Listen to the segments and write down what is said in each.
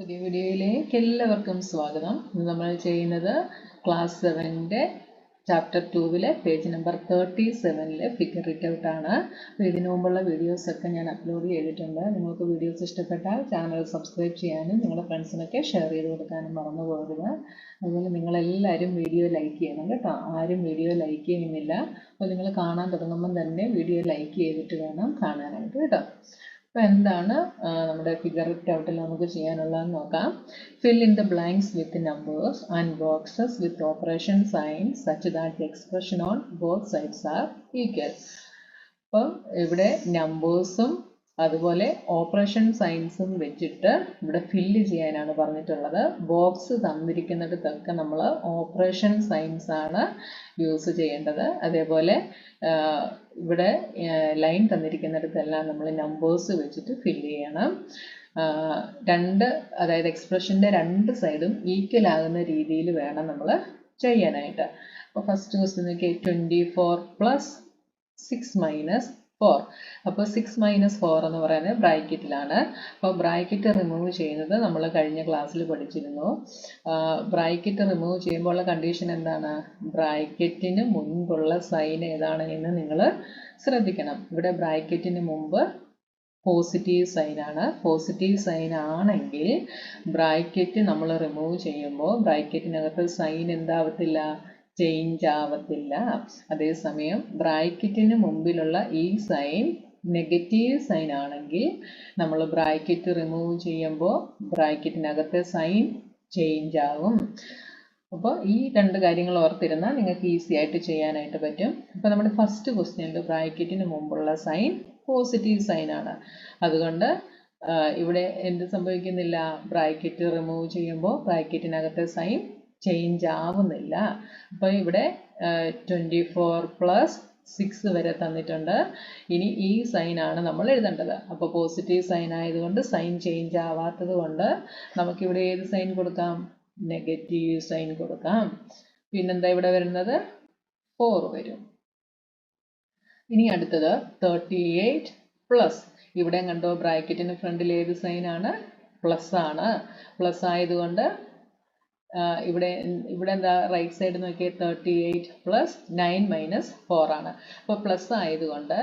പുതിയ വീഡിയോയിലേക്ക് എല്ലാവർക്കും സ്വാഗതം. ഇന്ന് നമ്മൾ ചെയ്യുന്നത് ക്ലാസ് 7ന്റെ ചാപ്റ്റർ 2-ലെ പേജ് നമ്പർ 37-ലെ ഫിഗർ ഇറ്റ് ഔട്ട് ആണ്. അപ്പോൾ ഇതിനു മുമ്പുള്ള വീഡിയോസൊക്കെ ഞാൻ അപ്ലോഡ് ചെയ്തിട്ടുണ്ട്. നിങ്ങൾക്ക് വീഡിയോസ് ഇഷ്ടപ്പെട്ടാൽ ചാനൽ സബ്സ്ക്രൈബ് ചെയ്യാനും നിങ്ങളുടെ ഫ്രണ്ട്സിനൊക്കെ ഷെയർ ചെയ്ത് കൊടുക്കാനും മറന്നു പോകരുത്. അതുപോലെ നിങ്ങളെല്ലാവരും വീഡിയോ ലൈക്ക് ചെയ്യണം കേട്ടോ. ആരും വീഡിയോ ലൈക്ക് ചെയ്യുന്നില്ല. അപ്പോൾ നിങ്ങൾ കാണാൻ തുടങ്ങുമ്പം തന്നെ വീഡിയോ ലൈക്ക് ചെയ്തിട്ട് വേണം കാണാനായിട്ട് കേട്ടോ. അപ്പോൾ എന്താണ് നമ്മുടെ ഫിഗർ ഇറ്റ് ഔട്ടിൽ നമുക്ക് ചെയ്യാനുള്ളതെന്ന് നോക്കാം. Fill in the blanks with numbers and boxes with operation signs such that the expression on both sides are equal. അപ്പം ഇവിടെ നമ്പേഴ്സും അതുപോലെ ഓപ്പറേഷൻ സൈൻസും വെച്ചിട്ട് ഇവിടെ ഫില്ല് ചെയ്യാനാണ് പറഞ്ഞിട്ടുള്ളത്. ബോക്സ് തന്നിരിക്കുന്നിടത്തൊക്കെ നമ്മൾ ഓപ്പറേഷൻ സൈൻസ് ആണ് യൂസ് ചെയ്യേണ്ടത്. അതേപോലെ ഇവിടെ ലൈൻ തന്നിരിക്കുന്നിടത്തെല്ലാം നമ്മൾ നമ്പേഴ്സ് വെച്ചിട്ട് ഫില്ല് ചെയ്യണം. അതായത് എക്സ്പ്രഷൻ്റെ രണ്ട് സൈഡും ഈക്വൽ ആകുന്ന രീതിയിൽ വേണം നമ്മൾ ചെയ്യാനായിട്ട്. അപ്പോൾ ഫസ്റ്റ് ക്വസ്റ്റ്യൻ നോക്കിയാൽ 24 + 6 - 4. അപ്പോൾ 6 - 4 എന്ന് പറയുന്നത് ബ്രാക്കറ്റിലാണ്. അപ്പോൾ ബ്രാക്കറ്റ് റിമൂവ് ചെയ്യുന്നത് നമ്മൾ കഴിഞ്ഞ ക്ലാസ്സിൽ പഠിച്ചിരുന്നു. ബ്രാക്കറ്റ് റിമൂവ് ചെയ്യുമ്പോൾ ഉള്ള കണ്ടീഷൻ എന്താണ്? ബ്രാക്കറ്റിന് മുൻപുള്ള സൈൻ ഏതാണ് എന്ന് നിങ്ങൾ ശ്രദ്ധിക്കണം. ഇവിടെ ബ്രാക്കറ്റിന് മുമ്പ് പോസിറ്റീവ് സൈനാണ്. പോസിറ്റീവ് സൈൻ ആണെങ്കിൽ ബ്രാക്കറ്റ് നമ്മൾ റിമൂവ് ചെയ്യുമ്പോൾ ബ്രാക്കറ്റിനകത്ത് സൈൻ എന്താവത്തില്ല? ചേഞ്ച് ആവത്തില്ല. അതേസമയം ബ്രാക്കറ്റിന് മുമ്പിലുള്ള ഈ സൈൻ നെഗറ്റീവ് സൈൻ ആണെങ്കിൽ നമ്മൾ ബ്രാക്കറ്റ് റിമൂവ് ചെയ്യുമ്പോൾ ബ്രാക്കറ്റിനകത്തെ സൈൻ ചേഞ്ച് ആകും. അപ്പോൾ ഈ രണ്ട് കാര്യങ്ങൾ ഓർത്തിരുന്നാൽ നിങ്ങൾക്ക് ഈസി ആയിട്ട് ചെയ്യാനായിട്ട് പറ്റും. അപ്പോൾ നമ്മുടെ ഫസ്റ്റ് ക്വസ്റ്റ്യനിൽ ബ്രാക്കറ്റിന് മുമ്പുള്ള സൈൻ പോസിറ്റീവ് സൈൻ ആണ്. അതുകൊണ്ട് ഇവിടെ എന്ത് സംഭവിക്കുന്നില്ല? ബ്രാക്കറ്റ് റിമൂവ് ചെയ്യുമ്പോൾ ബ്രാക്കറ്റിനകത്തെ സൈൻ ചേഞ്ച് ആവുന്നില്ല. അപ്പോൾ ഇവിടെ 24 + 6 വരെ തന്നിട്ടുണ്ട്. ഇനി ഈ സൈനാണ് നമ്മൾ എഴുതേണ്ടത്. അപ്പോൾ പോസിറ്റീവ് സൈൻ ആയതുകൊണ്ട് സൈൻ ചേഞ്ച് ആവാത്തത് കൊണ്ട് നമുക്കിവിടെ ഏത് സൈൻ കൊടുക്കാം? നെഗറ്റീവ് സൈൻ കൊടുക്കാം. പിന്നെന്താ ഇവിടെ വരുന്നത്? 4 വരും. ഇനി അടുത്തത് 38 +. ഇവിടെ കണ്ടോ ബ്രാക്കറ്റിന് ഫ്രണ്ടിൽ ഏത് സൈനാണ്? പ്ലസ് ആണ്. പ്ലസ് ആയതുകൊണ്ട് ഇവിടെ എന്താ റൈറ്റ് സൈഡ് നോക്കിയാൽ 38 + 9 - 4 ആണ്. അപ്പോൾ പ്ലസ് ആയതുകൊണ്ട്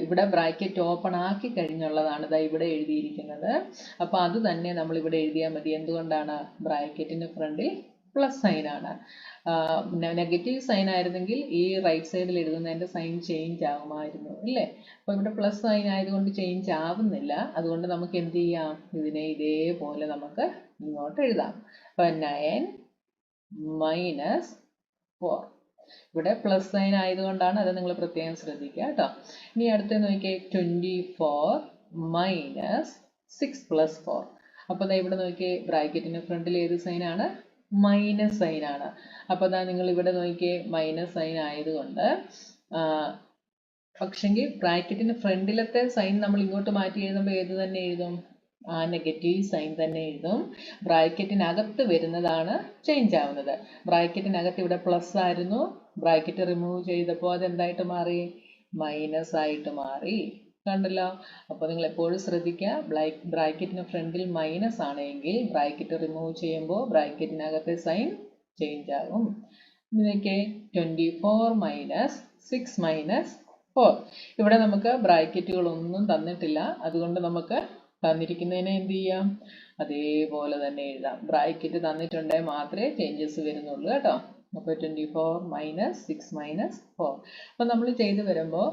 ഇവിടെ ബ്രാക്കറ്റ് ഓപ്പൺ ആക്കി കഴിഞ്ഞുള്ളതാണ് ഇതാ ഇവിടെ എഴുതിയിരിക്കുന്നത്. അപ്പോൾ അത് തന്നെ നമ്മൾ ഇവിടെ എഴുതിയാൽ മതി. എന്തുകൊണ്ടാണ്? ബ്രാക്കറ്റിന് ഫ്രണ്ടിൽ പ്ലസ് സൈനാണ്. നെഗറ്റീവ് സൈൻ ആയിരുന്നെങ്കിൽ ഈ റൈറ്റ് സൈഡിൽ എഴുതുന്നതിൻ്റെ സൈൻ ചേഞ്ച് ആകുമായിരുന്നു അല്ലേ? അപ്പോൾ ഇവിടെ പ്ലസ് സൈൻ ആയതുകൊണ്ട് ചേഞ്ച് ആവുന്നില്ല. അതുകൊണ്ട് നമുക്ക് എന്ത് ചെയ്യാം? ഇതിനെ ഇതേപോലെ നമുക്ക് ഇങ്ങോട്ട് എഴുതാം. അപ്പോൾ 9 - 4. ഇവിടെ പ്ലസ് സൈൻ ആയതുകൊണ്ടാണ്, അത് നിങ്ങൾ പ്രത്യേകം ശ്രദ്ധിക്കുക കേട്ടോ. ഇനി അടുത്ത് നോക്കിയേ 24 - 6 + 4. അപ്പോൾ ഇവിടെ നോക്കിയേ ബ്രാക്കറ്റിന് ഫ്രണ്ടിൽ ഏത് സൈനാണ്? മൈനസ് സൈൻ ആണ്. അപ്പോൾ അതാ നിങ്ങൾ ഇവിടെ നോക്കിയേ മൈനസ് സൈൻ ആയതുകൊണ്ട് പക്ഷെങ്കിൽ ബ്രാക്കറ്റിന് ഫ്രണ്ടിലത്തെ സൈൻ നമ്മൾ ഇങ്ങോട്ട് മാറ്റി എഴുതുമ്പോൾ ഏത് തന്നെ എഴുതും? നെഗറ്റീവ് സൈൻ തന്നെ എഴുതും. ബ്രാക്കറ്റിനകത്ത് വരുന്നതാണ് ചേഞ്ച് ആവുന്നത്. ബ്രാക്കറ്റിനകത്ത് ഇവിടെ പ്ലസ് ആയിരുന്നു. ബ്രാക്കറ്റ് റിമൂവ് ചെയ്തപ്പോൾ അതെന്തായിട്ട് മാറി? മൈനസ് ആയിട്ട് മാറി. കണ്ടല്ലോ. അപ്പോൾ നിങ്ങൾ എപ്പോഴും ശ്രദ്ധിക്കുക, ബ്രാക്കറ്റിന് ഫ്രണ്ടിൽ മൈനസ് ആണെങ്കിൽ ബ്രാക്കറ്റ് റിമൂവ് ചെയ്യുമ്പോൾ ബ്രാക്കറ്റിനകത്തെ സൈൻ ചേഞ്ച് ആകും. ഇതിനൊക്കെ 24 - 6 - 4. ഇവിടെ നമുക്ക് ബ്രാക്കറ്റുകളൊന്നും തന്നിട്ടില്ല. അതുകൊണ്ട് നമുക്ക് തന്നിരിക്കുന്നതിനെ എന്ത് ചെയ്യാം? അതേപോലെ തന്നെ എഴുതാം. ബ്രാക്കറ്റ് തന്നിട്ടുണ്ടെങ്കിൽ മാത്രമേ ചേഞ്ചസ് വരുന്നുള്ളൂ കേട്ടോ. അപ്പോൾ 24 - 6 - 4. അപ്പോൾ നമ്മൾ ചെയ്ത് വരുമ്പോൾ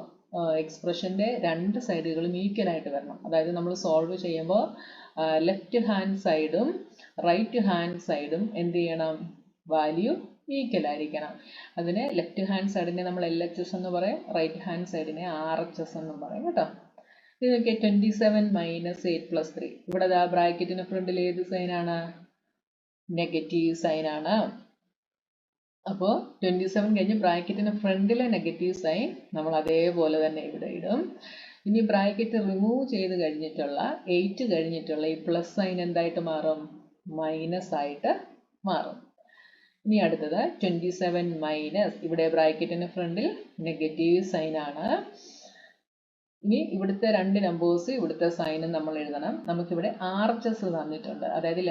എക്സ്പ്രഷൻ്റെ രണ്ട് സൈഡുകളും ഈക്വൽ ആയിട്ട് വരണം. അതായത് നമ്മൾ സോൾവ് ചെയ്യുമ്പോൾ ലെഫ്റ്റ് ഹാൻഡ് സൈഡും റൈറ്റ് ഹാൻഡ് സൈഡും എന്ത് ചെയ്യണം? വാല്യൂ ഈക്വൽ ആയിരിക്കണം. അതിന് ലെഫ്റ്റ് ഹാൻഡ് സൈഡിനെ നമ്മൾ LHS എന്ന് പറയും, റൈറ്റ് ഹാൻഡ് സൈഡിനെ RHS എന്നും പറയും കേട്ടോ. ഇതൊക്കെ 27 - 8 + 3. ഇവിടെ ബ്രാക്കറ്റിന് ഫ്രണ്ടിൽ ഏത് സൈനാണ്? നെഗറ്റീവ് സൈനാണ്. അപ്പോൾ 27 കഴിഞ്ഞ് ബ്രാക്കറ്റിന് ഫ്രണ്ടിലെ നെഗറ്റീവ് സൈൻ നമ്മൾ അതേപോലെ തന്നെ ഇവിടെ ഇടും. ഇനി ബ്രാക്കറ്റ് റിമൂവ് ചെയ്ത് കഴിഞ്ഞിട്ടുള്ള 8 കഴിഞ്ഞിട്ടുള്ള ഈ പ്ലസ് സൈൻ എന്തായിട്ട് മാറും? മൈനസ് ആയിട്ട് മാറും. ഇനി അടുത്തത് 27 - ഇവിടെ ബ്രാക്കറ്റിന് ഫ്രണ്ടിൽ നെഗറ്റീവ് സൈൻ ആണ്. ഇനി ഇവിടുത്തെ രണ്ട് നമ്പേഴ്സ് ഇവിടുത്തെ സൈനും നമ്മൾ എഴുതണം. നമുക്കിവിടെ RHS തന്നിട്ടുണ്ട്, അതായത്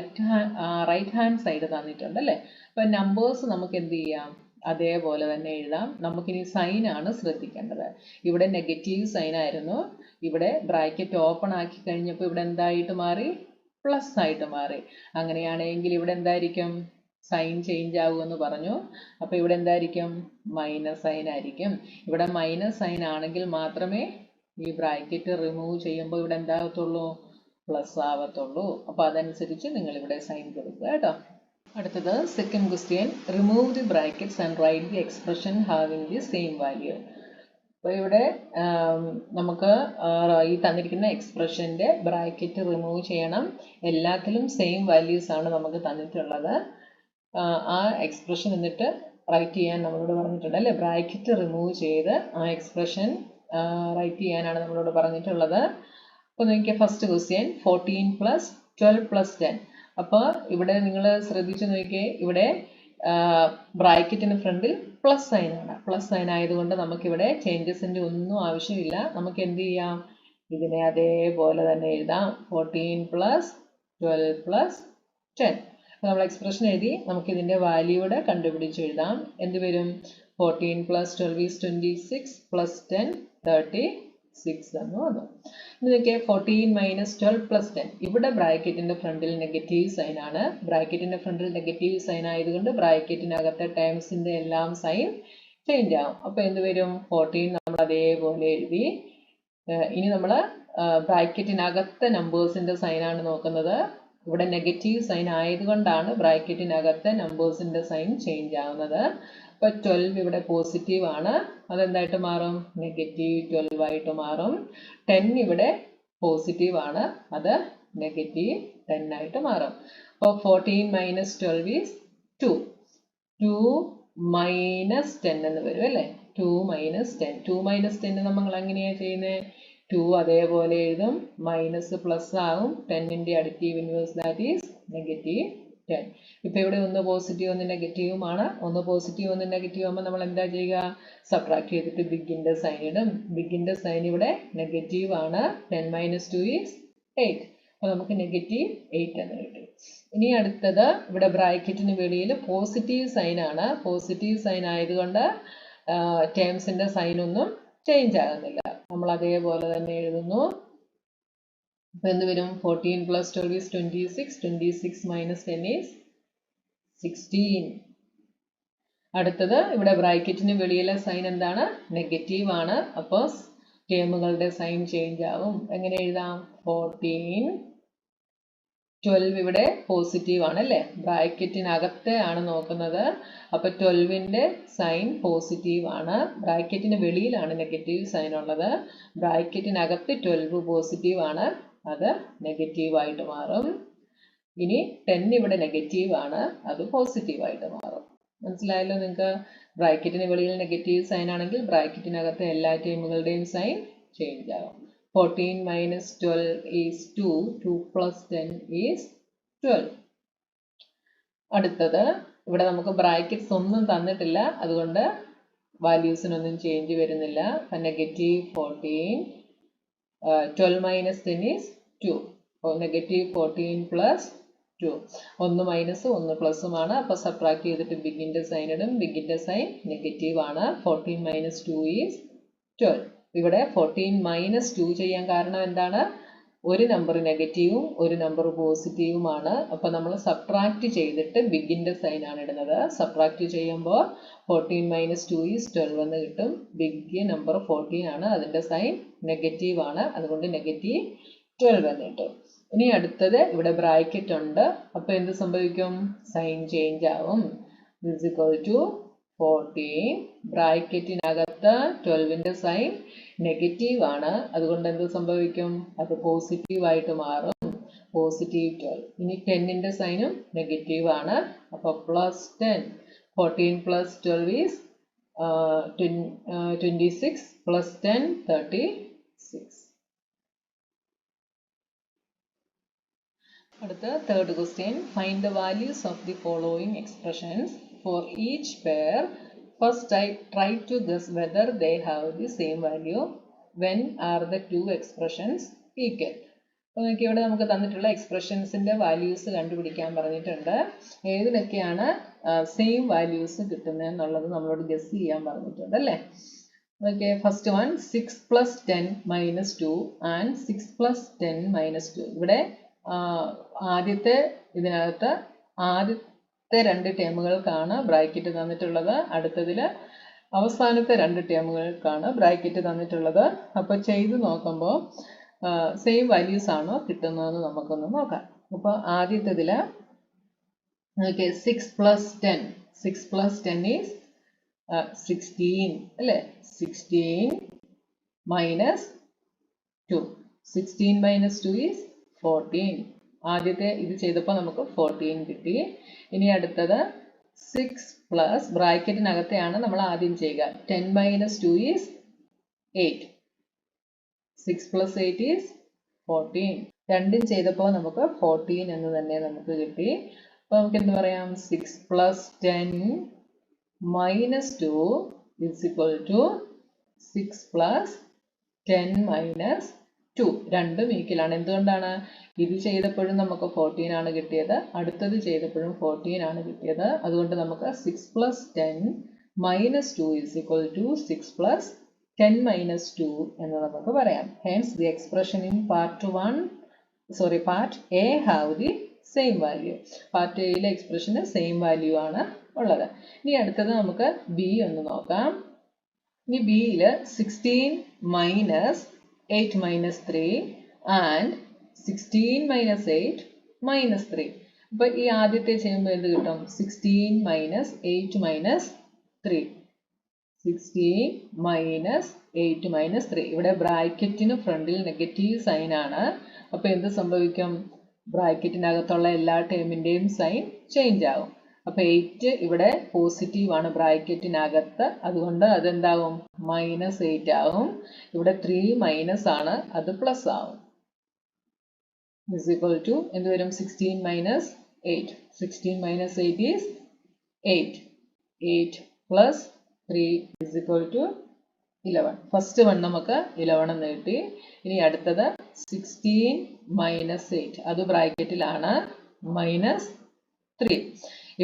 റൈറ്റ് ഹാൻഡ് സൈഡ് തന്നിട്ടുണ്ട് അല്ലേ. അപ്പം നമ്പേഴ്സ് നമുക്ക് എന്ത് ചെയ്യാം, അതേപോലെ തന്നെ എഴുതാം. നമുക്കിനി സൈൻ ആണ് ശ്രദ്ധിക്കേണ്ടത്. ഇവിടെ നെഗറ്റീവ് സൈൻ ആയിരുന്നു, ഇവിടെ ബ്രാക്കറ്റ് ഓപ്പൺ ആക്കി കഴിഞ്ഞപ്പോൾ ഇവിടെ എന്തായിട്ട് മാറി, പ്ലസ് ആയിട്ട് മാറി. അങ്ങനെയാണെങ്കിൽ ഇവിടെ എന്തായിരിക്കും, സൈൻ ചേഞ്ച് ആകുമെന്ന് പറഞ്ഞു. അപ്പോൾ ഇവിടെ എന്തായിരിക്കും, മൈനസ് സൈൻ ആയിരിക്കും. ഇവിടെ മൈനസ് സൈൻ ആണെങ്കിൽ മാത്രമേ ഈ ബ്രാക്കറ്റ് റിമൂവ് ചെയ്യുമ്പോൾ ഇവിടെ എന്താകത്തുള്ളൂ, പ്ലസ് ആവത്തുള്ളൂ. അപ്പോൾ അതനുസരിച്ച് നിങ്ങൾ ഇവിടെ സൈൻ കൊടുക്കുക കേട്ടോ. അടുത്തത് second question, remove the brackets and write the expression having the same value. അപ്പോൾ ഇവിടെ നമുക്ക് ഈ തന്നിരിക്കുന്ന എക്സ്പ്രഷൻ്റെ ബ്രാക്കറ്റ് റിമൂവ് ചെയ്യണം. എല്ലാത്തിലും സെയിം വാല്യൂസ് ആണ് നമുക്ക് തന്നിട്ടുള്ളത്. ആ എക്സ്പ്രഷൻ എന്നിട്ട് റൈറ്റ് ചെയ്യാൻ നമ്മളോട് പറഞ്ഞിട്ടുണ്ട് അല്ലേ. ബ്രാക്കറ്റ് റിമൂവ് ചെയ്ത് ആ എക്സ്പ്രഷൻ റൈറ്റ് ചെയ്യാനാണ് നമ്മളോട് പറഞ്ഞിട്ടുള്ളത്. അപ്പോൾ നോക്കിയാൽ ഫസ്റ്റ് ക്വസ്റ്റ്യൻ 14 + 12 + 10. അപ്പോൾ ഇവിടെ നിങ്ങൾ ശ്രദ്ധിച്ചു നോക്കിയേ, ഇവിടെ ബ്രാക്കറ്റിന് ഫ്രണ്ടിൽ പ്ലസ് സൈൻ ആണ്. പ്ലസ് സൈൻ ആയതുകൊണ്ട് നമുക്കിവിടെ ചേഞ്ചസിൻ്റെ ഒന്നും ആവശ്യമില്ല. നമുക്ക് എന്ത് ചെയ്യാം, ഇതിനെ അതേപോലെ തന്നെ എഴുതാം. 14 + 12 + 10. അപ്പോൾ നമ്മൾ എക്സ്പ്രഷൻ എഴുതി, നമുക്കിതിൻ്റെ വാല്യൂ ഇവിടെ കണ്ടുപിടിച്ച് എഴുതാം. എന്ത് വരും, 14 + 12 = 26 + 10 36 എന്ന് വന്നു. ഇനി നോക്കിയാൽ 14 - 12 + 10. ഇവിടെ ബ്രാക്കറ്റിൻ്റെ ഫ്രണ്ടിൽ നെഗറ്റീവ് സൈൻ ആണ്. ബ്രാക്കറ്റിൻ്റെ ഫ്രണ്ടിൽ നെഗറ്റീവ് സൈൻ ആയതുകൊണ്ട് ബ്രാക്കറ്റിനകത്തെ ടേംസിൻ്റെ എല്ലാം സൈൻ ചേഞ്ച് ആവും. അപ്പോൾ എന്ത് വരും, 14 നമ്മൾ അതേപോലെ എഴുതി. ഇനി നമ്മൾ ബ്രാക്കറ്റിനകത്തെ നമ്പേഴ്സിൻ്റെ സൈനാണ് നോക്കുന്നത്. ഇവിടെ നെഗറ്റീവ് സൈൻ ആയതുകൊണ്ടാണ് ബ്രാക്കറ്റിനകത്തെ നമ്പേഴ്സിൻ്റെ സൈൻ ചേഞ്ച് ആവുന്നത്. അപ്പോൾ 12 ഇവിടെ പോസിറ്റീവ് ആണ്, അതെന്തായിട്ട് മാറും, -12 ആയിട്ട് മാറും. 10 ഇവിടെ പോസിറ്റീവ് ആണ്, അത് -10 ആയിട്ട് മാറും. അപ്പോൾ 14 - 12 = 2. 2 - 10 എന്ന് വരും അല്ലേ. 2 - 10. 2 - 10 നമ്മൾ എങ്ങനെയാണ് ചെയ്യുന്നത്, 2 അതേപോലെ എഴുതും, മൈനസ് പ്ലസ് ആവും. 10ന്റെ അഡിറ്റീവ് ഇൻവേഴ്സ് ദാറ്റ് ഈസ് -10. ഇപ്പോൾ ഇവിടെ ഒന്ന് പോസിറ്റീവ് ഒന്ന് നെഗറ്റീവുമാണ്. ഒന്ന് പോസിറ്റീവ് ഒന്ന് നെഗറ്റീവ് ആകുമ്പോൾ നമ്മൾ എന്താ ചെയ്യുക, സബ്ട്രാക്ട് ചെയ്തിട്ട് ബിഗിൻ്റെ സൈൻ ഇടും. ബിഗിൻ്റെ സൈൻ ഇവിടെ നെഗറ്റീവ് ആണ്. 10 - 2 = 8. അപ്പോൾ നമുക്ക് -8 എന്ന് കിട്ടും. ഇനി അടുത്തത്, ഇവിടെ ബ്രാക്കറ്റിന് വെളിയിൽ പോസിറ്റീവ് സൈൻ ആണ്. പോസിറ്റീവ് സൈൻ ആയതുകൊണ്ട് ടേംസിൻ്റെ സൈനൊന്നും ചേഞ്ച് ആകുന്നില്ല. നമ്മൾ അതേപോലെ തന്നെ എഴുതുന്നു. അപ്പോൾ എന്ത് വരും, 14 + 12 = 26. 26 - 10 = 16. അടുത്തത്, ഇവിടെ ബ്രാക്കറ്റിന് വെളിയിലെ സൈൻ എന്താണ്, നെഗറ്റീവ് ആണ്. അപ്പോൾ ടേമുകളുടെ സൈൻ ചേഞ്ച് ആവും. എങ്ങനെ എഴുതാം, 14 12 ഇവിടെ പോസിറ്റീവ് ആണ് അല്ലേ, ബ്രാക്കറ്റിനകത്തെ ആണ് നോക്കുന്നത്. അപ്പോൾ 12ന്റെ സൈൻ പോസിറ്റീവ് ആണ്. ബ്രാക്കറ്റിന് വെളിയിലാണ് നെഗറ്റീവ് സൈൻ ഉള്ളത്. ബ്രാക്കറ്റിനകത്ത് 12 പോസിറ്റീവ് ആണ്, അത് നെഗറ്റീവ് ആയിട്ട് മാറും. ഇനി 10 ഇവിടെ നെഗറ്റീവ് ആണ്, അത് പോസിറ്റീവ് ആയിട്ട് മാറും. മനസ്സിലായല്ലോ നിങ്ങൾക്ക്. ബ്രാക്കറ്റിന് വെളിയിൽ നെഗറ്റീവ് സൈൻ ആണെങ്കിൽ ബ്രാക്കറ്റിനകത്തെ എല്ലാ ടേമുകളുടെയും സൈൻ ചേഞ്ച് ആകും. 14 - 12 = 2. 2 + 10 = 12. അടുത്തത്, ഇവിടെ നമുക്ക് ബ്രാക്കറ്റ്സ് ഒന്നും തന്നിട്ടില്ല, അതുകൊണ്ട് വാല്യൂസിനൊന്നും ചേഞ്ച് വരുന്നില്ല. അപ്പം -14 12 - 10 = 2. അപ്പോൾ -14 + 2. 1 മൈനസ് 1 പ്ലസുമാണ്. അപ്പോൾ സബ്ട്രാക്ട് ചെയ്തിട്ട് ബിഗിൻ്റെ സൈൻ ഇടും. ബിഗിൻ്റെ സൈൻ നെഗറ്റീവ് ആണ്. 14 - 2 = 12. ഇവിടെ 14 - 2 ചെയ്യാൻ കാരണം എന്താണ്, ഒരു നമ്പർ നെഗറ്റീവും ഒരു നമ്പർ പോസിറ്റീവുമാണ്. അപ്പോൾ നമ്മൾ സബ്ട്രാക്ട് ചെയ്തിട്ട് ബിഗിൻ്റെ സൈൻ ആണ് ഇടുന്നത്. സബ്ട്രാക്ട് ചെയ്യുമ്പോൾ 14 - 2 = 12 എന്ന് കിട്ടും. ബിഗ് നമ്പർ 14 ആണ്, അതിൻ്റെ സൈൻ നെഗറ്റീവ് ആണ്, അതുകൊണ്ട് -12 എന്ന് കിട്ടും. ഇനി അടുത്തത്, ഇവിടെ ബ്രാക്കറ്റ് ഉണ്ട്. അപ്പോൾ എന്ത് സംഭവിക്കും, സൈൻ ചേഞ്ച് ആവും. = 14. ബ്രാക്കറ്റിനകത്ത് 12ന്റെ സൈൻ നെഗറ്റീവ് ആണ്, അതുകൊണ്ട് എന്ത് സംഭവിക്കും, അത് പോസിറ്റീവ് ആയിട്ട് മാറും. +12. ഇനി 10ന്റെ സൈനും നെഗറ്റീവ് ആണ്, അപ്പോൾ +10. 14 + 12 = 26 + 10 36. അടുത്ത third question, find the values of the following expressions for each pair. First, I try to guess whether they have the same value. when are the two expressions equal? അപ്പോൾ നോക്കി ഇവിടെ നമുക്ക് തന്നിട്ടുള്ള എക്സ്പ്രഷൻസിന്റെ വാല്യൂസ് കണ്ടുപിടിക്കാൻ പറഞ്ഞിട്ടുണ്ട്. ഏതിനൊക്കെയാണ് സെയിം വാല്യൂസ് കിട്ടുന്നത് എന്നുള്ളത് നമ്മളോട് ഗസ് ചെയ്യാൻ പറഞ്ഞിട്ടുണ്ട് അല്ലേ. Okay, first one 6 + 10 - 2 and 6 + 10 - 2. ഇവിടെ ആദ്യത്തെ ഇതിനകത്ത് ആദ്യത്തെ രണ്ട് ടേമുകൾക്കാണ് ബ്രാക്കറ്റ് തന്നിട്ടുള്ളത്. അടുത്തതിൽ അവസാനത്തെ രണ്ട് ടേമുകൾക്കാണ് ബ്രാക്കറ്റ് തന്നിട്ടുള്ളത്. അപ്പോൾ ചെയ്ത് നോക്കുമ്പോൾ സെയിം വാല്യൂസ് ആണോ കിട്ടുന്നതെന്ന് നമുക്കൊന്ന് നോക്കാം. അപ്പോൾ ആദ്യത്തേതിൽ ഓക്കെ 6 + 10 is 16 അല്ലേ. 16 - 2 16 - 2 is 14. ആദ്യത്തെ ഇത് ചെയ്തപ്പോൾ നമുക്ക് 14 കിട്ടി. ഇനി അടുത്തത് 6 പ്ലസ് ബ്രാക്കറ്റിനകത്തെയാണ് നമ്മൾ ആദ്യം ചെയ്യുക. 10 - 2 is 8. 6 + 8 is 14. രണ്ടും ചെയ്തപ്പോൾ നമുക്ക് 14 എന്ന് തന്നെ നമുക്ക് കിട്ടി. അപ്പോൾ നമുക്ക് എന്ത് പറയാം, 6 + 10 - 2 is equal to 6 + 10 - 2. രണ്ടും ഈക്വലാണ്. എന്തുകൊണ്ടാണ്? ഇത് ചെയ്തപ്പോഴും നമുക്ക് 14 ആണ് കിട്ടിയത്, അടുത്തത് ചെയ്തപ്പോഴും 14 ആണ് കിട്ടിയത്. അതുകൊണ്ട് നമുക്ക് 6 + 10 - 2 is equal to 6 + 10 - 2 എന്ന് നമുക്ക് പറയാം. Hence the expression in part A have the same value. Part എയിലെ എക്സ്പ്രഷന് സെയിം വാല്യൂ ആണ് ഉള്ളത്. ഇനി അടുത്തത് നമുക്ക് ബി ഒന്ന് നോക്കാം. ഇനി ബിയിൽ 16 - 8 - 3 ആൻഡ് 16 - 8 - 3. അപ്പോൾ ഈ ആദ്യത്തെ ചെയ്യുമ്പോൾ എന്ത് കിട്ടും? 16 - 8 - 3. 16 - 8 - 3. ഇവിടെ ബ്രാക്കറ്റിന് ഫ്രണ്ടിൽ നെഗറ്റീവ് സൈൻ ആണ്. അപ്പോൾ എന്ത് സംഭവിക്കും? ബ്രാക്കറ്റിനകത്തുള്ള എല്ലാ ടേമിൻ്റെയും സൈൻ ചേഞ്ച് ആകും. അപ്പോൾ 8 ഇവിടെ പോസിറ്റീവ് ആണ് ബ്രാക്കറ്റിനകത്ത്, അതുകൊണ്ട് അതെന്താകും? -8 ആകും. ഇവിടെ 3 മൈനസ് ആണ്, അത് പ്ലസ് ആകും. is equal to എന്ത് വരും? 16 - 8. 16 - 8 is 8. 8 plus 3 is equal to 11. First one നമുക്ക് 11 എന്ന് കിട്ടി. ഇനി അടുത്തത് 16 - 8, അത് ബ്രാക്കറ്റിലാണ്, -3.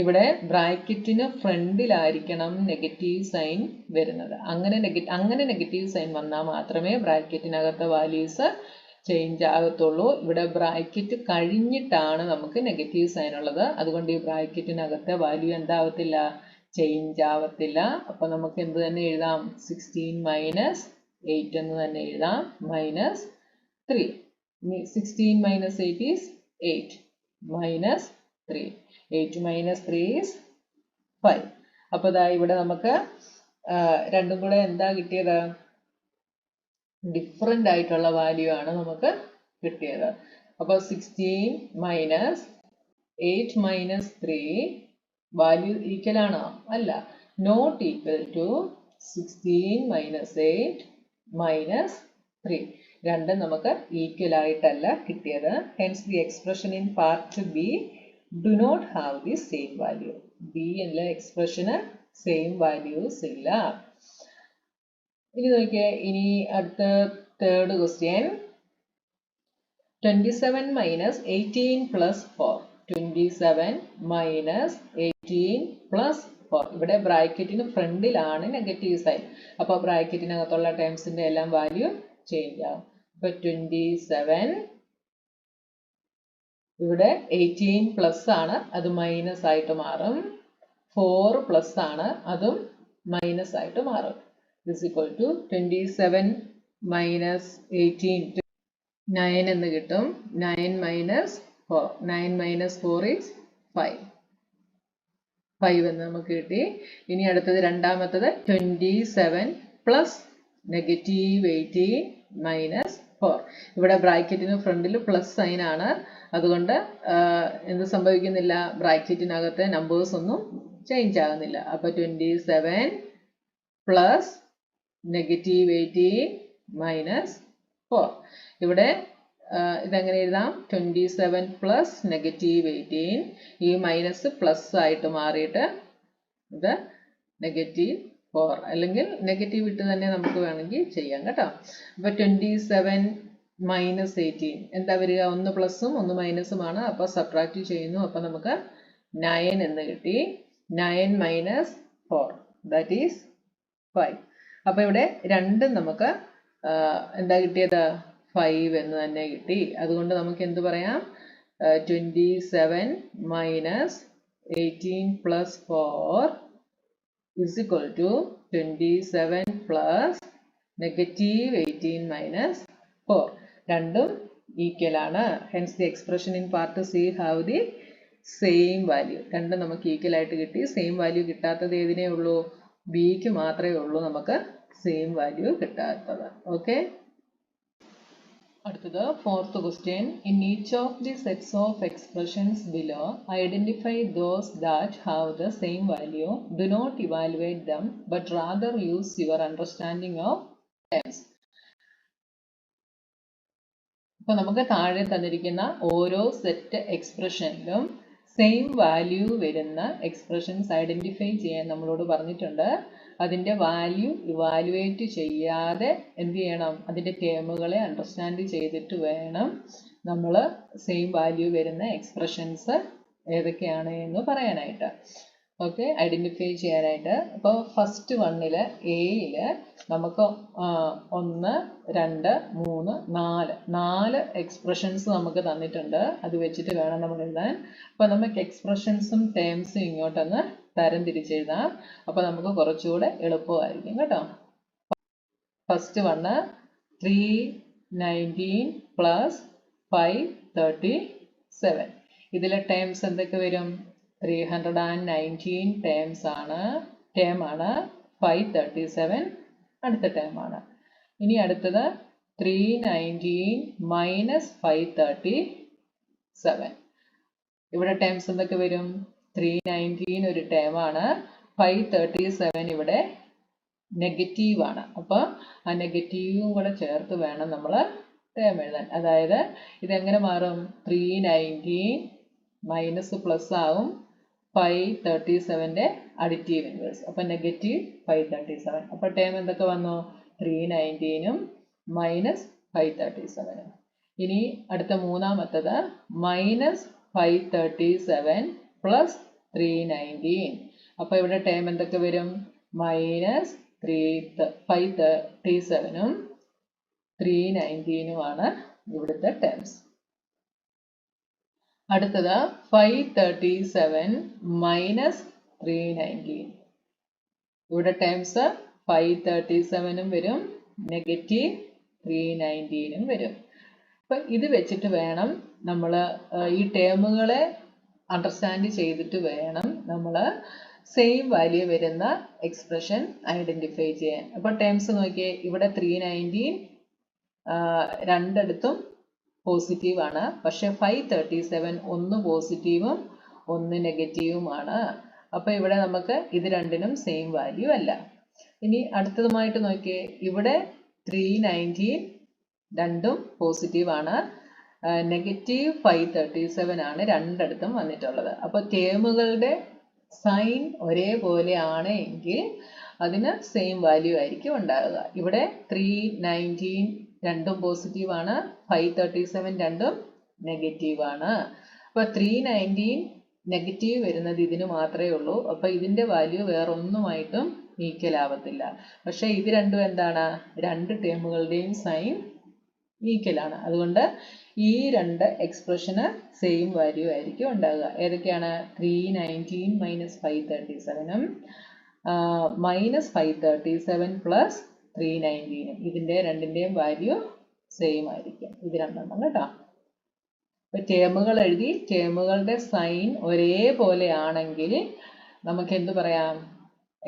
ഇവിടെ ബ്രാക്കറ്റിന് ഫ്രണ്ടിലായിരിക്കണം നെഗറ്റീവ് സൈൻ വരുന്നത്. അങ്ങനെ നെഗറ്റീവ് സൈൻ വന്നാൽ മാത്രമേ ബ്രാക്കറ്റിനകത്തെ വാല്യൂസ് ചേഞ്ച് ആകത്തുള്ളൂ. ഇവിടെ ബ്രാക്കറ്റ് കഴിഞ്ഞിട്ടാണ് നമുക്ക് നെഗറ്റീവ് സൈൻ ഉള്ളത്, അതുകൊണ്ട് ഈ ബ്രാക്കറ്റിനകത്തെ വാല്യൂ എന്താവത്തില്ല? ചേഞ്ച് ആവത്തില്ല. അപ്പോൾ നമുക്ക് എന്ത് തന്നെ എഴുതാം? 16 - 8 എന്ന് തന്നെ എഴുതാം, -3. 16 - 8 is 8 - 3. 8 - 3 is 5. അപ്പോൾ ദാ ഇവിടെ നമുക്ക് രണ്ടും കൂടെ എന്താ കിട്ടിയത്? ഡിഫറെൻ്റ് ആയിട്ടുള്ള വാല്യൂ ആണ് നമുക്ക് കിട്ടിയത്. അപ്പോൾ 16 - 8 - 3 വാല്യൂ ഈക്വൽ ആണോ? അല്ല, നോട്ട് ഈക്വൽ ടു 16 - 8 - 3. രണ്ടും നമുക്ക് ഈക്വൽ ആയിട്ടല്ല കിട്ടിയത്. Hence the expression in part B do not have the same value. B എന്നുള്ള എക്സ്പ്രഷന് സെയിം വാല്യൂസ് ഇല്ല. ഇനി നോക്കിയേ, ഇനി അടുത്ത തേർഡ് ക്വസ്റ്റ്യൻ 27 - 18 + 4. 27 - 18 + 4. ഇവിടെ ബ്രാക്കറ്റിന് ഫ്രണ്ടിലാണ് നെഗറ്റീവ് സൈൻ. അപ്പോൾ ബ്രാക്കറ്റിനകത്തുള്ള ടേംസിന്റെ എല്ലാം വാല്യൂ ചേഞ്ച് ആകും. അപ്പോൾ 27 ഇവിടെ 18 പ്ലസ് ആണ്, അത് മൈനസ് ആയിട്ട് മാറും. 4 പ്ലസ് ആണ്, അതും മൈനസ് ആയിട്ട് മാറും. is equal to 27 - 18 9 എന്ന് കിട്ടും. 9 - 4. 9 - 4 is 5. 5 എന്ന് നമുക്ക് കിട്ടി. ഇനി അടുത്തത് രണ്ടാമത്തത് 27 പ്ലസ് -18 മൈനസ് 4. ഇവിടെ ബ്രാക്കറ്റിന് ഫ്രണ്ടിൽ പ്ലസ് സൈൻ ആണ്, അതുകൊണ്ട് എന്ത് സംഭവിക്കുന്നില്ല? ബ്രാക്കറ്റിനകത്തെ നമ്പേഴ്സ് ഒന്നും ചേഞ്ച് ആകുന്നില്ല. അപ്പോൾ 27 പ്ലസ് -18 മൈനസ് 4. ഇവിടെ ഇതെങ്ങനെ എഴുതാം? 27 പ്ലസ് -18, ഈ മൈനസ് പ്ലസ് ആയിട്ട് മാറിയിട്ട് ഇത് 4 അല്ലെങ്കിൽ നെഗറ്റീവ് ഇട്ട് തന്നെ നമുക്ക് വേണമെങ്കിൽ ചെയ്യാം കേട്ടോ. അപ്പോൾ 27 മൈനസ് 18 എന്താ വരിക? ഒന്ന് പ്ലസും ഒന്ന് മൈനസുമാണ്. അപ്പോൾ സബ്ട്രാക്ട് ചെയ്യുന്നു. അപ്പോൾ നമുക്ക് 9 എന്ന് കിട്ടി. 9 മൈനസ് 4 ദാറ്റ് ഈസ് 5. അപ്പോൾ ഇവിടെ രണ്ടും നമുക്ക് എന്താ കിട്ടിയത്? 5 എന്ന് തന്നെ കിട്ടി. അതുകൊണ്ട് നമുക്ക് എന്ത് പറയാം? 27 minus 18 plus 4 is equal to 27 plus negative 18 minus 4. രണ്ടും ഈക്വൽ ആണ്. Hence the expression in part C have the same value. രണ്ടും നമുക്ക് ഈക്വൽ ആയിട്ട് കിട്ടി. സെയിം വാല്യൂ കിട്ടാത്തത് ഏതിനേ ഉള്ളൂ? ബിക്ക് മാത്രമേ ഉള്ളൂ നമുക്ക് സെയിം വാല്യൂ കിട്ടാത്തത്. ഓക്കെ. അടുത്തത് fourth question. In each of the sets of expressions below, identify those that have the same value. Do not evaluate them, but rather use your understanding of terms. അപ്പോൾ നമുക്ക് താഴെ തന്നിരിക്കുന്ന ഓരോ set എക്സ്പ്രഷനിലും same value വരുന്ന expressions identify ചെയ്യാൻ നമ്മളോട് പറഞ്ഞിട്ടുണ്ട്. അതിൻ്റെ വാല്യൂ ഇവാലുവേറ്റ് ചെയ്യാതെ എന്ത് ചെയ്യണം? അതിൻ്റെ ടേമുകളെ അണ്ടർസ്റ്റാൻഡ് ചെയ്തിട്ട് വേണം നമ്മൾ സെയിം വാല്യൂ വരുന്ന എക്സ്പ്രഷൻസ് ഏതൊക്കെയാണ് എന്ന് പറയാനായിട്ട്. ഓക്കെ, ഐഡൻറ്റിഫൈ ചെയ്യാനായിട്ട്. അപ്പോൾ ഫസ്റ്റ് വണ്ണിൽ എയിൽ നമുക്ക് 1, 2, 3, 4 എക്സ്പ്രഷൻസ് നമുക്ക് തന്നിട്ടുണ്ട്. അത് വെച്ചിട്ട് വേണം നമ്മൾ എഴുതാൻ. അപ്പോൾ നമുക്ക് എക്സ്പ്രഷൻസും ടേംസും ഇങ്ങോട്ടൊന്ന് തരം തിരിച്ചെഴുതാം. അപ്പോൾ നമുക്ക് കുറച്ചുകൂടെ എളുപ്പമായിരിക്കും കേട്ടോ. First one 319 plus 537. ഇതിലെ ടേംസ് എന്തൊക്കെ വരും? 319 ടേമാണ്. 537 അടുത്ത ടേമാണ്. ഇനി അടുത്തത് 319 മൈനസ് 537. ഇവിടെ ടേംസ് എന്തൊക്കെ വരും? 319 ഒരു ടേമാണ്, 537 ഇവിടെ നെഗറ്റീവ് ആണ്. അപ്പോൾ ആ നെഗറ്റീവും കൂടെ ചേർത്ത് വേണം നമ്മൾ ടേം എഴുതാൻ. അതായത് ഇതെങ്ങനെ മാറും? 319 മൈനസ് പ്ലസ് ആവും 537ന്റെ അഡിറ്റീവ് ഇൻവേഴ്സ്. അപ്പോൾ നെഗറ്റീവ് 537. അപ്പോൾ ടേം എന്തൊക്കെ വന്നു? 319ഉം മൈനസ് 537. ഇനി അടുത്ത മൂന്നാമത്തത് മൈനസ് 537 പ്ലസ് 319. അപ്പോൾ ഇവിടെ ടേം എന്തൊക്കെ വരും? മൈനസ് 537ഉം 319ഉമാണ് ഇവിടുത്തെ ടേംസ്. അടുത്തത് 537 മൈനസ് 319. ഇവിടെ ടേംസ് 537ഉം വരും, നെഗറ്റീവ് 319ഉം വരും. അപ്പം ഇത് വെച്ചിട്ട് വേണം നമ്മൾ ഈ ടേമുകളെ അണ്ടർസ്റ്റാൻഡ് ചെയ്തിട്ട് വേണം നമ്മൾ സെയിം വാല്യൂ വരുന്ന എക്സ്പ്രഷൻ ഐഡൻറ്റിഫൈ ചെയ്യാൻ. അപ്പോൾ ടേംസ് നോക്കിയേ, ഇവിടെ 319 രണ്ടിടത്തും പോസിറ്റീവ് ആണ്. പക്ഷെ 537 ഒന്ന് പോസിറ്റീവും ഒന്ന് നെഗറ്റീവുമാണ്. അപ്പോൾ ഇവിടെ നമുക്ക് ഇത് രണ്ടിനും സെയിം വാല്യൂ അല്ല. ഇനി അടുത്തതുമായിട്ട് നോക്കിയേ, ഇവിടെ 319 രണ്ടും പോസിറ്റീവ് ആണ്, നെഗറ്റീവ് 537 ആണ് രണ്ടിടത്തും വന്നിട്ടുള്ളത്. അപ്പോൾ ടേമുകളുടെ സൈൻ ഒരേപോലെ ആണ് എങ്കിൽ അതിന് സെയിം വാല്യൂ ആയിരിക്കും ഉണ്ടാകുക. ഇവിടെ 319 രണ്ടും പോസിറ്റീവ് ആണ്, 537 രണ്ടും നെഗറ്റീവ് ആണ്. അപ്പോൾ 319 നെഗറ്റീവ് വരുന്നത് ഇതിന് മാത്രമേ ഉള്ളൂ. അപ്പോൾ ഇതിൻ്റെ വാല്യൂ വേറൊന്നുമായിട്ടും ഈക്വൽ ആവത്തില്ല. പക്ഷേ ഇത് രണ്ടും എന്താണ്? രണ്ട് ടേമുകളുടെയും സൈൻ ഈക്വൽ ആണ്. അതുകൊണ്ട് ഈ രണ്ട് എക്സ്പ്രഷന് സെയിം വാല്യൂ ആയിരിക്കും ഉണ്ടാകുക. ഏതൊക്കെയാണ്? 319 മൈനസ് 537ഉം മൈനസ് 537 പ്ലസ് 319ഉം. ഇതിൻ്റെ രണ്ടിൻ്റെയും വാല്യൂ സെയിം ആയിരിക്കും. ഇത് രണ്ടെണ്ണം കേട്ടോ. അപ്പോൾ ടേമുകൾ എഴുതി, ടേമുകളുടെ സൈൻ ഒരേപോലെ ആണെങ്കിൽ നമുക്ക് എന്ത് പറയാം?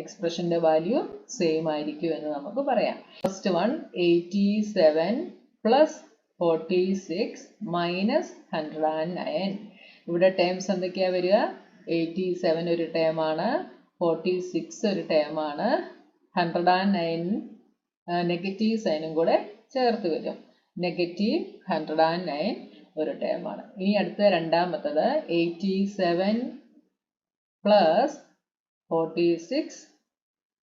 എക്സ്പ്രഷൻ്റെ വാല്യൂ സെയിം ആയിരിക്കും എന്ന് നമുക്ക് പറയാം. First one 87 plus 46 minus 109. ഇവിടെ ടേംസ് എന്തൊക്കെയാണ് വരിക? 87 ഒരു ടേമാണ്, 46 ഒരു ടേമാണ്, 109 നെഗറ്റീവ് സൈനും കൂടെ ചേർത്ത് വരും. നെഗറ്റീവ് 109 ഒരു ടേമാണ്. ഇനി അടുത്ത രണ്ടാമത്തത് 87 പ്ലസ് 46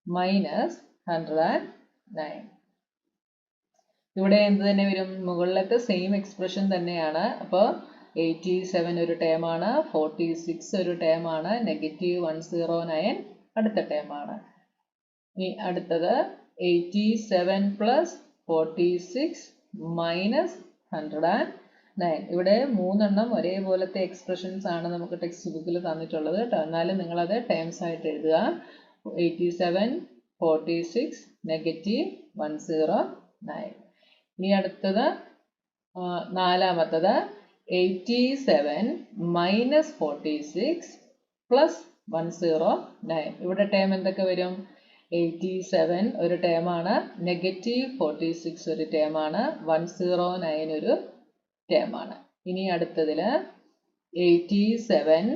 മൈനസ് 109. ഇവിടെ എന്ത് തന്നെ വരും? മുകളിലത്തെ സെയിം എക്സ്പ്രഷൻ തന്നെയാണ്. അപ്പോൾ 87 ഒരു ടേം ആണ്, 46 ഒരു ടേം ആണ്, -109 അടുത്ത ടേം ആണ്. ഇനി അടുത്തത് 87 പ്ലസ് 46 മൈനസ് 109. ഇവിടെ മൂന്നെണ്ണം ഒരേപോലത്തെ എക്സ്പ്രഷൻസ് ആണ് നമുക്ക് ടെക്സ്റ്റ് ബുക്കിൽ തന്നിട്ടുള്ളത് കേട്ടോ. എന്നാലും നിങ്ങളത് ടേംസ് ആയിട്ട് എഴുതുക. 87, 46, -109. ഇനി അടുത്തത് നാലാമത്തത് 87 മൈനസ് 46 പ്ലസ് 109. ഇവിടെ ടേം എന്തൊക്കെ വരും? 87 ഒരു ടേം ആണ്, -46 ഒരു ടേം ആണ്, 109 ഒരു ടേം ആണ്. ഇനി അടുത്തതില് 87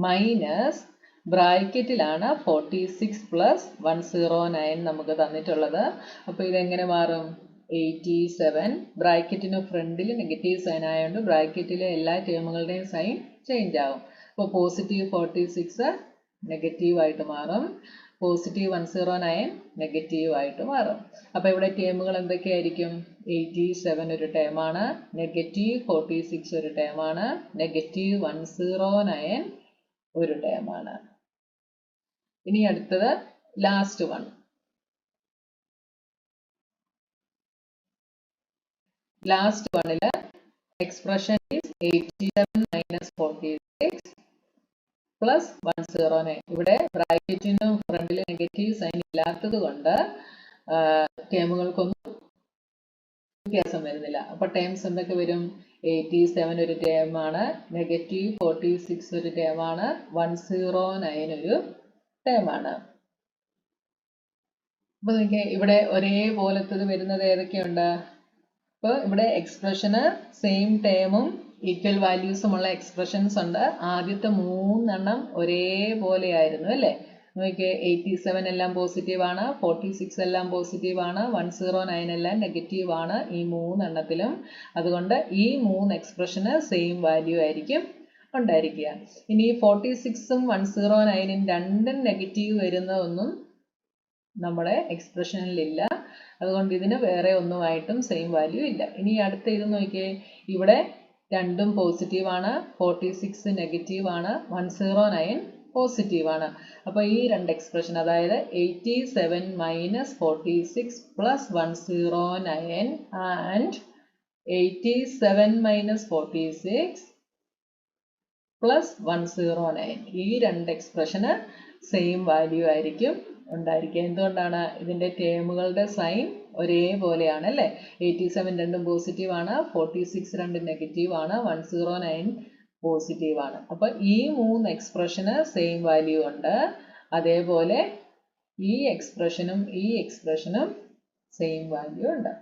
മൈനസ് ബ്രാക്കറ്റിലാണ് 46 പ്ലസ് 109 നമുക്ക് തന്നിട്ടുള്ളത്. അപ്പോൾ ഇതെങ്ങനെ മാറും? 87 ബ്രാക്കറ്റിന് ഫ്രണ്ടിൽ നെഗറ്റീവ് സൈൻ ആയതുകൊണ്ട് ബ്രാക്കറ്റിലെ എല്ലാ ടേമുകളുടെയും സൈൻ ചേഞ്ച് ആവും. അപ്പോൾ പോസിറ്റീവ് 46 നെഗറ്റീവ് ആയിട്ട് മാറും, പോസിറ്റീവ് 109 നെഗറ്റീവ് ആയിട്ട് മാറും. അപ്പോൾ ഇവിടെ ടേമുകൾ എന്തൊക്കെയായിരിക്കും? 87 ഒരു ടേമാണ്, -46 ഒരു ടേമാണ്, -109 ഒരു ടേമാണ്. ഇനി അടുത്തത് ലാസ്റ്റ് വൺ. ലാസ്റ്റ് വണ്ണില് എക്സ്പ്രഷൻ ഈസ് 87 മൈനസ് 46 പ്ലസ് 109. ഇവിടെ ബ്രാക്കറ്റിനും ഫ്രണ്ടിൽ നെഗറ്റീവ് സൈൻ ഇല്ലാത്തത് കൊണ്ട് ടേമുകൾക്കൊന്നും വ്യത്യാസം വരുന്നില്ല. അപ്പൊ ടേംസ് എന്തൊക്കെ വരും? 87 ഒരു ടേമാണ്, -46 ഒരു ടേമാണ്, 109 ഒരു ടേമാണ്. അപ്പൊ നോക്കിയേ, ഇവിടെ ഒരേപോലത്തത് വരുന്നത് ഏതൊക്കെയുണ്ട്? അപ്പോൾ ഇവിടെ എക്സ്പ്രഷന് സെയിം ടേമും ഈക്വൽ വാല്യൂസുമുള്ള എക്സ്പ്രഷൻസ് ഉണ്ട്. ആദ്യത്തെ മൂന്നെണ്ണം ഒരേപോലെ ആയിരുന്നു അല്ലേ? നോക്കിയേ, 87 എല്ലാം പോസിറ്റീവ് ആണ്, 46 എല്ലാം പോസിറ്റീവ് ആണ്, 109 എല്ലാം നെഗറ്റീവ് ആണ് ഈ മൂന്നെണ്ണത്തിലും. അതുകൊണ്ട് ഈ മൂന്ന് എക്സ്പ്രഷന് സെയിം വാല്യൂ ആയിരിക്കും ഉണ്ടായിരിക്കുക. ഇനി 46ഉം 109ഉം രണ്ടും നെഗറ്റീവ് വരുന്നതൊന്നും നമ്മുടെ എക്സ്പ്രഷനിലില്ല. അതുകൊണ്ട് ഇതിന് വേറെ ഒന്നുമായിട്ടും സെയിം വാല്യൂ ഇല്ല. ഇനി അടുത്ത ഇത് നോക്കിയേ, ഇവിടെ രണ്ടും പോസിറ്റീവ് ആണ്, 46 നെഗറ്റീവ് ആണ്, 109 പോസിറ്റീവ് ആണ്. അപ്പോൾ ഈ രണ്ട് എക്സ്പ്രഷൻ, അതായത് 87 minus 46 plus 109 and 87 minus 46 plus 109, ഈ രണ്ട് എക്സ്പ്രഷന് സെയിം വാല്യൂ ആയിരിക്കും ഉണ്ടായിരിക്കുക. എന്തുകൊണ്ടാണ്? ഇതിന്റെ ടേമുകളുടെ സൈൻ ഒരേപോലെയാണ് അല്ലേ? 87 രണ്ടും പോസിറ്റീവ് ആണ്, 46 രണ്ടും നെഗറ്റീവ് ആണ്, 109 പോസിറ്റീവ് ആണ്. അപ്പൊ ഈ മൂന്ന് എക്സ്പ്രഷന് സെയിം വാല്യൂ ഉണ്ട്. അതേപോലെ ഈ എക്സ്പ്രഷനും സെയിം വാല്യൂ ഉണ്ട്.